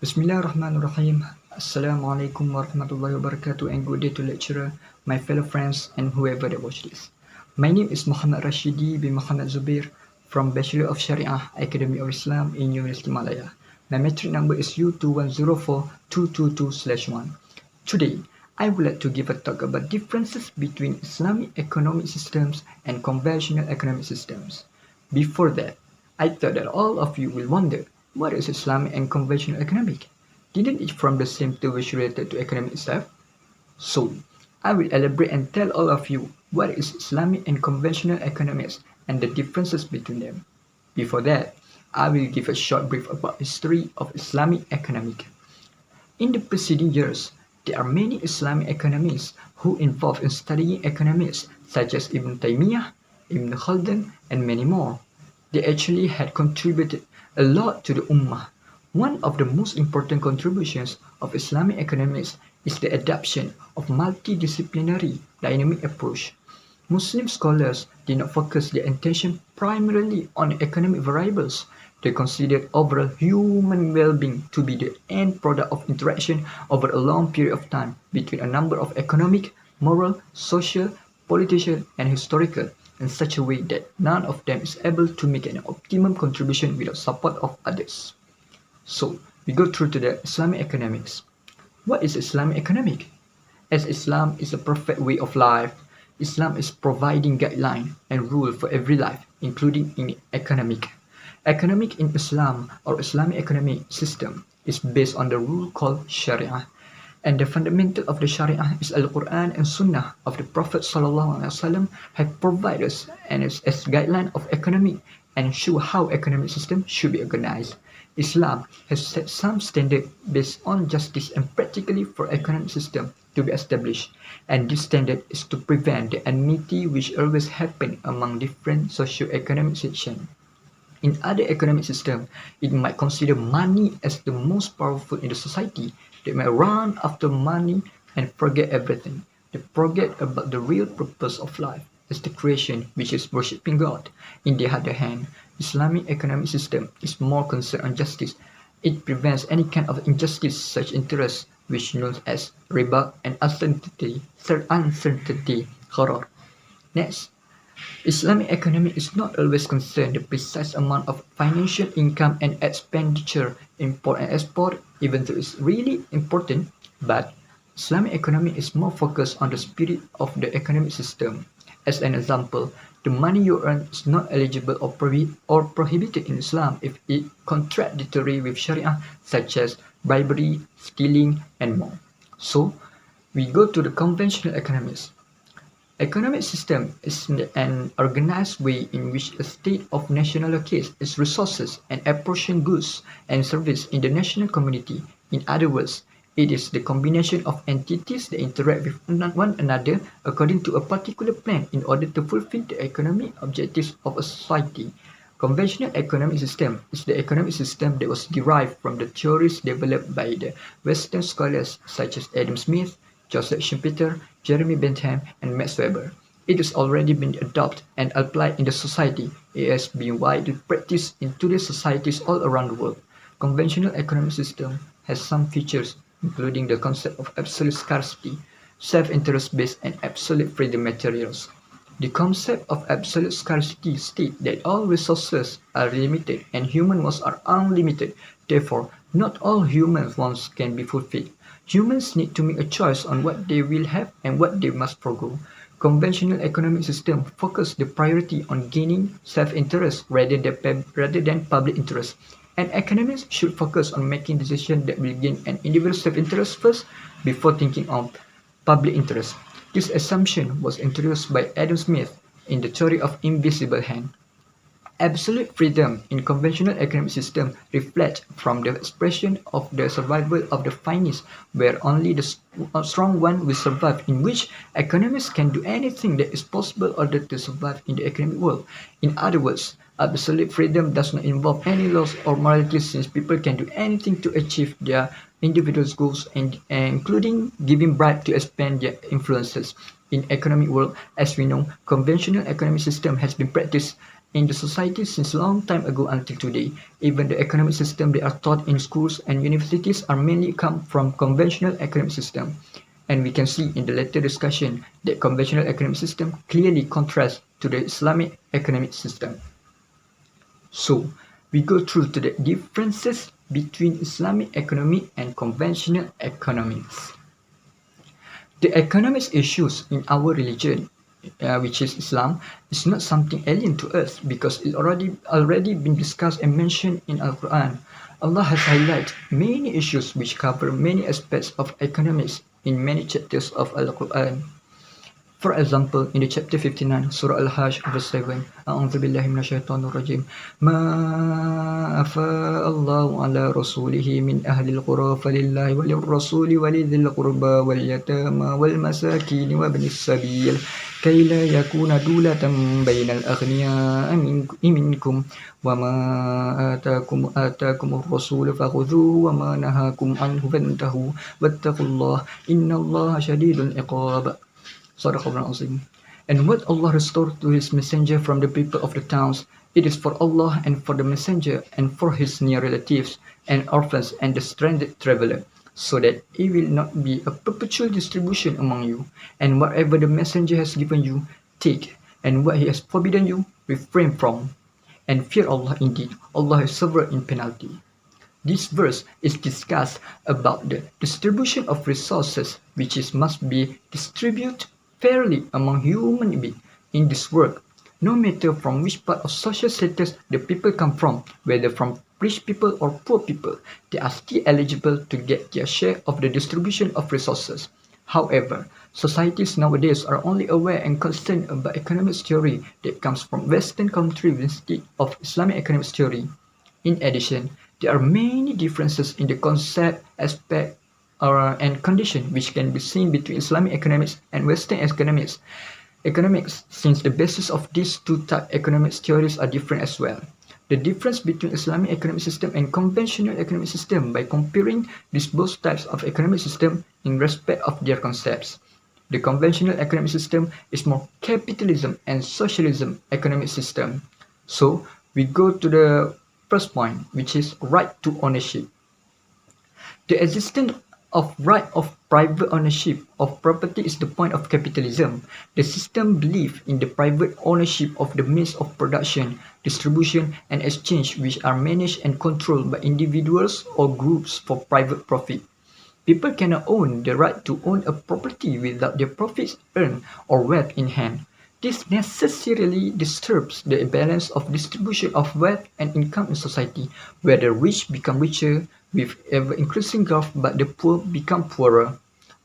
Bismillahirrahmanirrahim. Assalamualaikum warahmatullahi wabarakatuh and good day to lecturer, my fellow friends and whoever that watch this. My name is Mohamad Rashidi bin Mohamad Zubir from Bachelor of Sharia, Academy of Islam in University Malaya. My Matric number is U2104222/1. Today, I would like to give a talk about differences between Islamic economic systems and conventional economic systems. Before that, I thought that all of you will wonder, what is Islamic and conventional economic? Didn't it form the same two which related to economic itself? So, I will elaborate and tell all of you what is Islamic and conventional economics and the differences between them. Before that, I will give a short brief about history of Islamic economic. In the preceding years, there are many Islamic economists who involved in studying economics such as Ibn Taymiyyah, Ibn Khaldun, and many more. They actually had contributed a lot to the Ummah. One of the most important contributions of Islamic economics is the adoption of multidisciplinary dynamic approach. Muslim scholars did not focus their attention primarily on economic variables. They considered overall human well-being to be the end product of interaction over a long period of time between a number of economic, moral, social, political, and historical, in such a way that none of them is able to make an optimum contribution without support of others. So, we go through to the Islamic economics. What is Islamic economic? As Islam is a perfect way of life, Islam is providing guideline and rule for every life, including in economic. Economic in Islam or Islamic economic system is based on the rule called Sharia. And the fundamental of the Sharia is Al-Quran and Sunnah of the Prophet ﷺ have provided us as guideline of economic and show how economic system should be organized. Islam has set some standard based on justice and practically for economic system to be established, and this standard is to prevent the enmity which always happen among different socio-economic sections. In other economic systems, it might consider money as the most powerful in the society. They may run after money and forget everything. They forget about the real purpose of life as the creation, which is worshipping God. In the other hand, Islamic economic system is more concerned on justice. It prevents any kind of injustice such interest, which known as riba and uncertainty, horror. Next, Islamic economy is not always concerned the precise amount of financial income and expenditure, import and export, even though it's really important, but Islamic economy is more focused on the spirit of the economic system. As an example, the money you earn is not eligible or prohibited in Islam if it contradictory with Sharia, such as bribery, stealing, and more. So, we go to the conventional economics. Economic system is an organized way in which a state of nation allocates its resources and apportion goods and services in the national community. In other words, it is the combination of entities that interact with one another according to a particular plan in order to fulfill the economic objectives of a society. Conventional economic system is the economic system that was derived from the theories developed by the Western scholars such as Adam Smith, Joseph Schumpeter, Jeremy Bentham, and Max Weber. It has already been adopted and applied in the society. It has been widely practiced in today's societies all around the world. Conventional economic system has some features, including the concept of absolute scarcity, self-interest based, and absolute freedom materials. The concept of absolute scarcity states that all resources are limited and human wants are unlimited. Therefore, not all human wants can be fulfilled. Humans need to make a choice on what they will have and what they must forgo. Conventional economic system focus the priority on gaining self-interest rather than public interest. And economists should focus on making decisions that will gain an individual self-interest first before thinking of public interest. This assumption was introduced by Adam Smith in the theory of invisible hand. Absolute freedom in conventional economic system reflects from the expression of the survival of the fittest, where only the strong one will survive, in which economists can do anything that is possible in order to survive in the economic world. In other words, absolute freedom does not involve any laws or morality, since people can do anything to achieve their individual goals, including giving bribe to expand their influences. In economic world, as we know, conventional economic system has been practiced in the society since long time ago until today. Even the economic system that are taught in schools and universities are mainly come from conventional economic system. And we can see in the later discussion that conventional economic system clearly contrasts to the Islamic economic system. So, we go through to the differences between Islamic economy and conventional economics. The economic issues in our religion, which is Islam, is not something alien to us because it already been discussed and mentioned in Al-Quran. Allah has highlighted many issues which cover many aspects of economics in many chapters of Al-Quran. For example, in the chapter 59, Surah Al-Hajj, verse 7, أعوذ بالله من الشيطان الرجيم ما أفاء الله على رسوله من أهل القرى فلله وللرسول ولذي القربى واليتامى والمساكين وابن السبيل كي لا يكون دولة بين الأغنياء منكم وما آتاكم الرسول فخذوه وما نهاكم عنه فانتهوا واتقوا الله إن الله شديد العقاب. And what Allah restored to His messenger from the people of the towns, it is for Allah and for the messenger and for his near relatives and orphans and the stranded traveler, so that it will not be a perpetual distribution among you. And whatever the messenger has given you, take, and what he has forbidden you, refrain from. And fear Allah indeed, Allah is severe in penalty. This verse is discussed about the distribution of resources which must be distributed fairly among human beings in this world, no matter from which part of social status the people come from, whether from rich people or poor people, they are still eligible to get their share of the distribution of resources. However, societies nowadays are only aware and concerned about economic theory that comes from Western countries instead of Islamic economic theory. In addition, there are many differences in the concept, aspect, and condition which can be seen between Islamic economics and Western economics, since the basis of these two type economic theories are different as well. The difference between Islamic economic system and conventional economic system by comparing these both types of economic system in respect of their concepts. The conventional economic system is more capitalism and socialism economic system. So we go to the first point, which is right to ownership. The existence of right of private ownership of property is the point of capitalism. The system believes in the private ownership of the means of production, distribution, and exchange which are managed and controlled by individuals or groups for private profit. People cannot own the right to own a property without their profits earned or wealth in hand. This necessarily disturbs the balance of distribution of wealth and income in society, where the rich become richer with ever-increasing growth but the poor become poorer.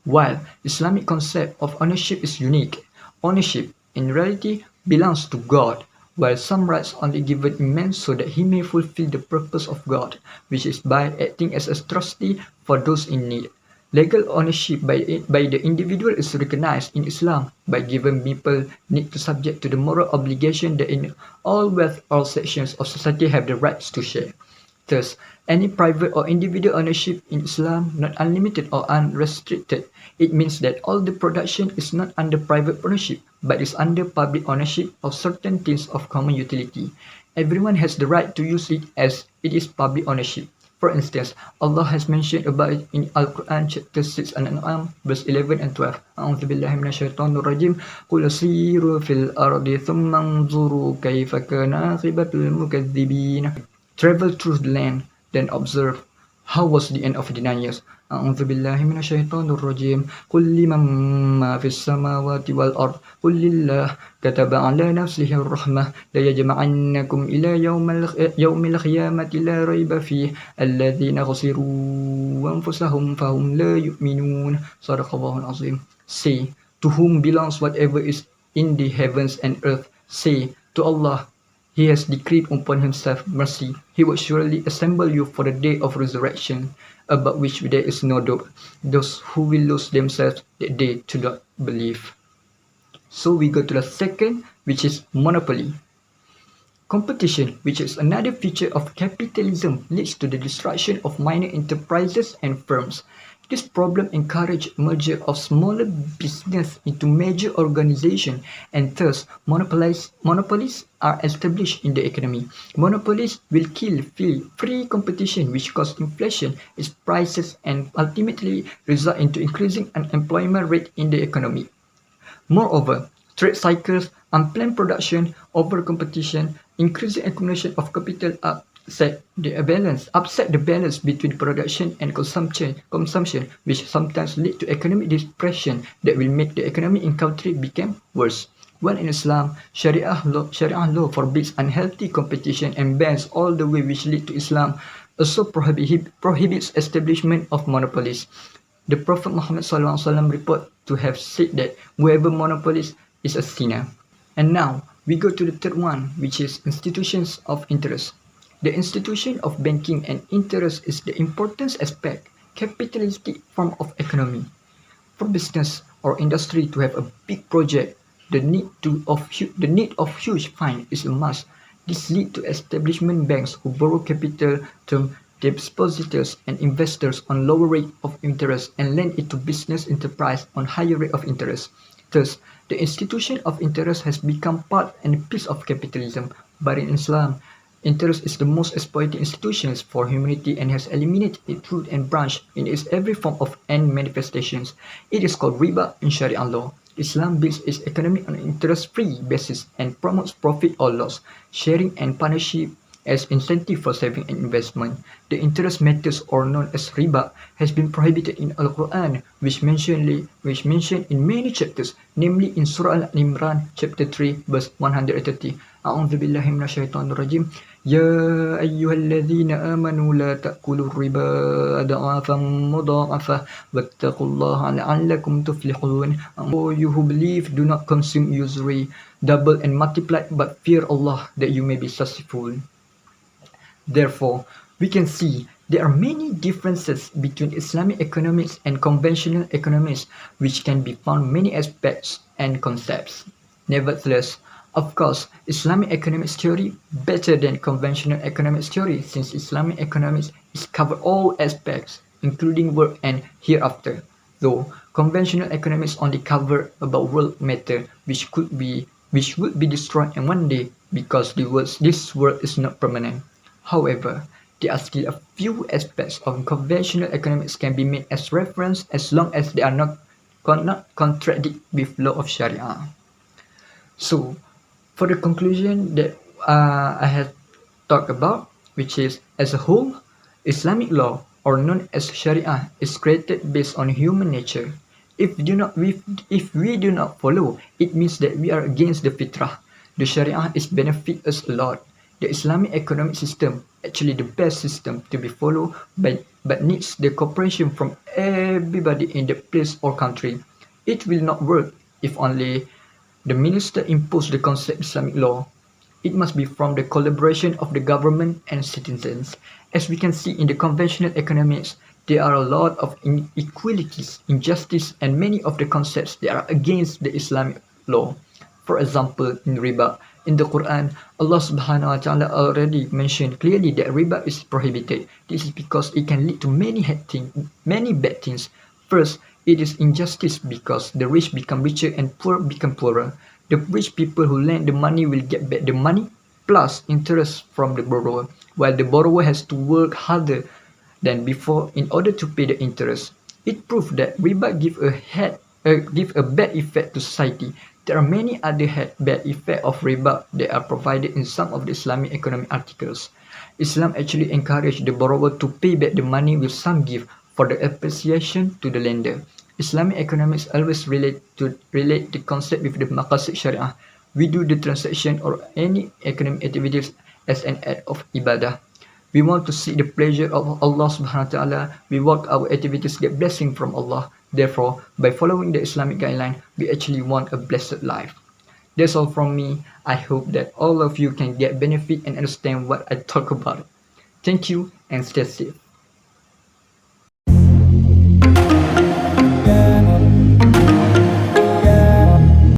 While Islamic concept of ownership is unique, ownership in reality belongs to God, while some rights only given in man so that he may fulfill the purpose of God, which is by acting as a trustee for those in need. Legal ownership by the individual is recognized in Islam by giving people need to subject to the moral obligation that in all wealth all sections of society have the rights to share. Thus, any private or individual ownership in Islam not unlimited or unrestricted. It means that all the production is not under private ownership, but is under public ownership of certain things of common utility. Everyone has the right to use it as it is public ownership. For instance, Allah has mentioned about it in Al-Quran chapter 6 An-An'am verse 11 and 12. أعوذ بالله من الشيطان الرجيم قل سيروا في الأرض ثم انظروا كيف كان عاقبة المكذبين. Travel through the land, then observe how was the end of deniers. أعوذ بالله من الشيطان الرجيم قل لمن ما في السماوات والأرض قل لله كتب على نفسه الرحمة ليجمعنكم إلى يوم القيامة لا ريب فيه الذين خسروا أنفسهم فهم لا يؤمنون. صدق الله العظيم. Say, to whom belongs whatever is in the heavens and earth. Say, to Allah, He has decreed upon Himself mercy. He will surely assemble you for the day of resurrection, about which there is no doubt. Those who will lose themselves that day do not believe. So we go to the second, which is monopoly. Competition, which is another feature of capitalism, leads to the destruction of minor enterprises and firms. This problem encouraged merger of smaller business into major organizations, and thus monopolies are established in the economy. Monopolies will kill free competition, which causes inflation, its prices, and ultimately result into increasing unemployment rate in the economy. Moreover, trade cycles, unplanned production, over-competition, increasing accumulation of capital upset the balance between production and consumption, which sometimes lead to economic depression that will make the economy in country become worse. While in Islam, Sharia law forbids unhealthy competition and bans all the way which lead to Islam also prohibits establishment of monopolies. The Prophet Muhammad SAW reported to have said that whoever monopolies is a sinner. And now we go to the third one, which is institutions of interest. The institution of banking and interest is the important aspect, capitalistic form of economy. For business or industry to have a big project, the need of huge fund is a must. This leads to establishment banks who borrow capital from depositors and investors on lower rate of interest and lend it to business enterprise on higher rate of interest. Thus, the institution of interest has become part and piece of capitalism. But in Islam, interest is the most exploited institution for humanity and has eliminated its root and branch in its every form of and manifestations. It is called riba in Sharia law. Islam builds its economy on an interest-free basis and promotes profit or loss, sharing and partnership as incentive for saving and investment. The interest matters, or known as riba, has been prohibited in Al-Quran, which mentioned in many chapters, namely in Surah Al-Imran, chapter 3, verse 130. أعوذ بالله من الشيطان الرجيم يا أيها الذين آمنوا لا تأكلوا الربا أضعافا مضاعفة واتقوا الله لعلكم تفلحون. O you who believe, do not consume usury, double and multiply, but fear Allah that you may be successful. Therefore, we can see there are many differences between Islamic economics and conventional economics, which can be found many aspects and concepts. Nevertheless, of course, Islamic economics theory better than conventional economics theory, since Islamic economics is cover all aspects, including work and hereafter, though conventional economics only cover about world matter, which would be destroyed in one day because this world is not permanent. However, there are still a few aspects of conventional economics can be made as reference as long as they are not contradict with law of Sharia. So, for the conclusion that I have talked about, which is as a whole, Islamic law, or known as Sharia, is created based on human nature. If we do not follow, it means that we are against the fitrah. The Sharia is benefit us a lot. The Islamic economic system, actually the best system to be followed, but needs the cooperation from everybody in the place or country. It will not work if only the minister impose the concept Islamic law. It must be from the collaboration of the government and citizens. As we can see in the conventional economics, there are a lot of inequalities, injustice, and many of the concepts that are against the Islamic law. For example, in riba, in the Quran, Allah subhanahu wa ta'ala already mentioned clearly that riba is prohibited. This is because it can lead to many bad things. First, it is injustice because the rich become richer and poor become poorer. The rich people who lend the money will get back the money plus interest from the borrower, while the borrower has to work harder than before in order to pay the interest. It proves that riba give a bad effect to society. There are many other bad effects of riba that are provided in some of the Islamic economic articles. Islam actually encouraged the borrower to pay back the money with some gift for the appreciation to the lender. Islamic economics always relate the concept with the maqasid sharia. We do the transaction or any economic activities as an act of ibadah. We want to seek the pleasure of Allah subhanahu wa ta'ala. We work our activities get blessing from Allah. Therefore, by following the Islamic guideline, we actually want a blessed life. That's all from me. I hope that all of you can get benefit and understand what I talk about. Thank you and stay safe.